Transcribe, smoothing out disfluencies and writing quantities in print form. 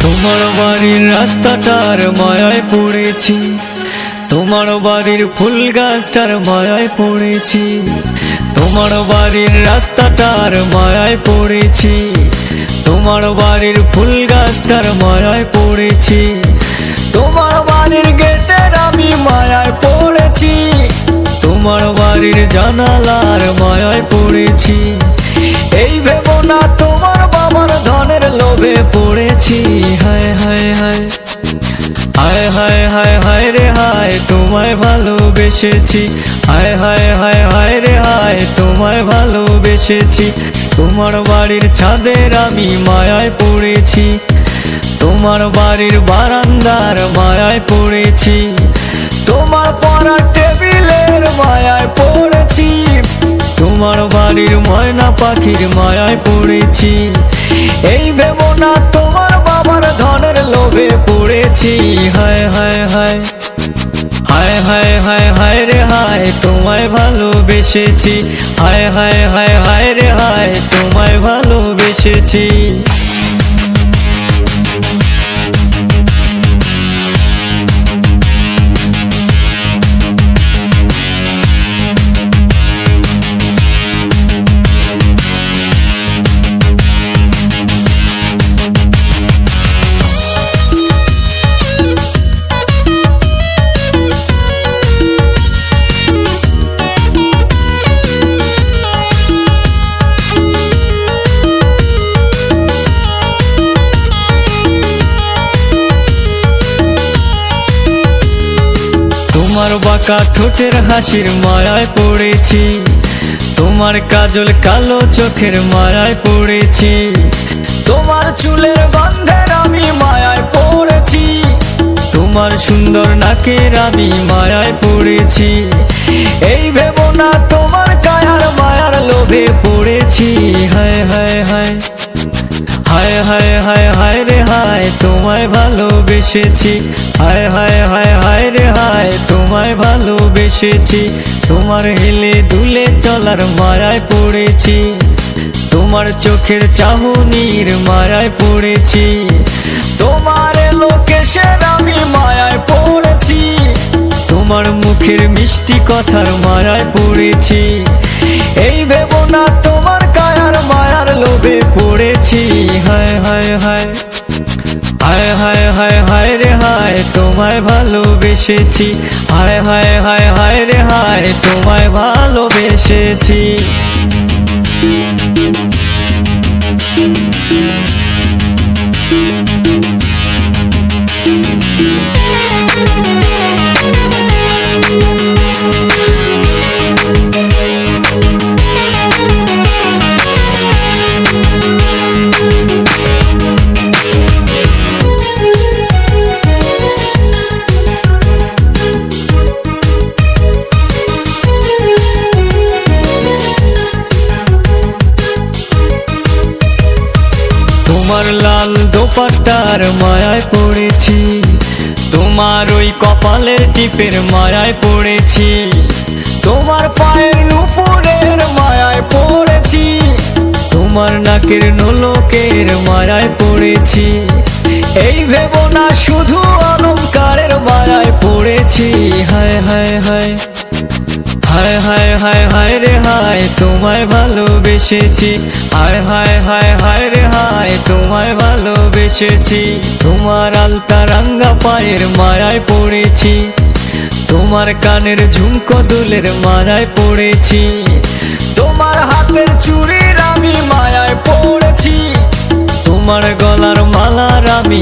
তোমার বাড়ির রাস্তাটার মায়ায় পড়েছি, তোমার বাড়ির ফুল গাছটার মায়ায় পড়েছি, তোমার বাড়ির রাস্তাটার মায়ায় পড়েছি, তোমার বাড়ির ফুল গাছটার মায়ায় পড়েছি, তোমার বাড়ির গেটের আমি মায়ায় পড়েছি, তোমার বাড়ির জানালার মায়ায় পড়েছি। এই ভেবো না তোমার বাবার ধনের লোভে পড়েছি। হায় হায় হায় হায় হায় হায় হায় রে হায়, তোমায় ভালোবেসেছি। হায় হায় হায় হায় রে হায়, তোমায় ভালোবেসেছি। তোমার বাড়ির ছাদের আমি মায়ায় পড়েছি, তোমার বাড়ির বারান্দার মায়ায় পড়েছি, তোমার পড়ার টেবিলের মায়ায় পড়েছি, তোমার বাড়ির ময়না পাখির মায়ায় পড়েছি। এই ভেবো না তোমার বাবার ধনের লোভে পড়েছি। হায় হায় হায় হায় হায় হায় হায় রে হায়, তোমায় ভালোবেসেছি। হায় হায় হায় হায় রে হায়, তোমায় ভালোবেসেছি। তোমার বাঁকা ঠোঁটের হাসির মায়ায় পড়েছি, তোমার কাজল কালো চোখের মায়ায় পড়েছি, তোমার চুলের গন্ধের আমি মায়ায় পড়েছি, তোমার সুন্দর নাকের আমি মায়ায় পড়েছি। এই ভেবো না তোমার কায়ার মায়ার লোভে পড়েছি। হায় হায় হায় হায় হায় হায় হায় রে হায়, তোমায় ভালোবেসেছি। হায় হায় হায় হায় রে হায়, তোমায় ভালোবেসেছি। তোমার হেলে দুলে চলার মায়ায় পড়েছি, তোমার চোখের চাহনির মায়ায় পড়েছি, তোমার লোকেশের আমি মায়ায় পড়েছি, তোমার মুখের মিষ্টি কথার মায়ায় পড়েছি। এই ভেবো না তোমার কায়ার মায়ার লোভে পড়েছি। হায় হায় হায় হায় হায় হায় হায় রে হায়, তোমায় ভালোবেসেছি। হায় হায় হায় হায় রে হায়, তোমায় ভালোবেসেছি। তোমার লাল দোপাট্টার মায়ায় পড়েছি, তোমার ওই কপালের টিপের মায়ায় পড়েছি, তোমার পায়ের নুপুরের মায়ায় পড়েছি, তোমার নাকের নোলকের মায়ায় পড়েছি। এই ভেবো না শুধু অলংকারের মায়ায় পড়েছি। হায় হায় হায় হায় হায় হায় হায় রে হায়, তোমায় ভালোবেসেছি। হায় হায় হায় হায় রে হায়, তোমায় ভালোবেসেছি। তোমার আলতা রাঙ্গা পায়ের মায়ায় পড়েছি, তোমার কানের ঝুমকো দুলের মায়ায় পড়েছি, তোমার হাতের চুড়ির আমি মায়ায় পড়েছি, তোমার গলার মালার আমি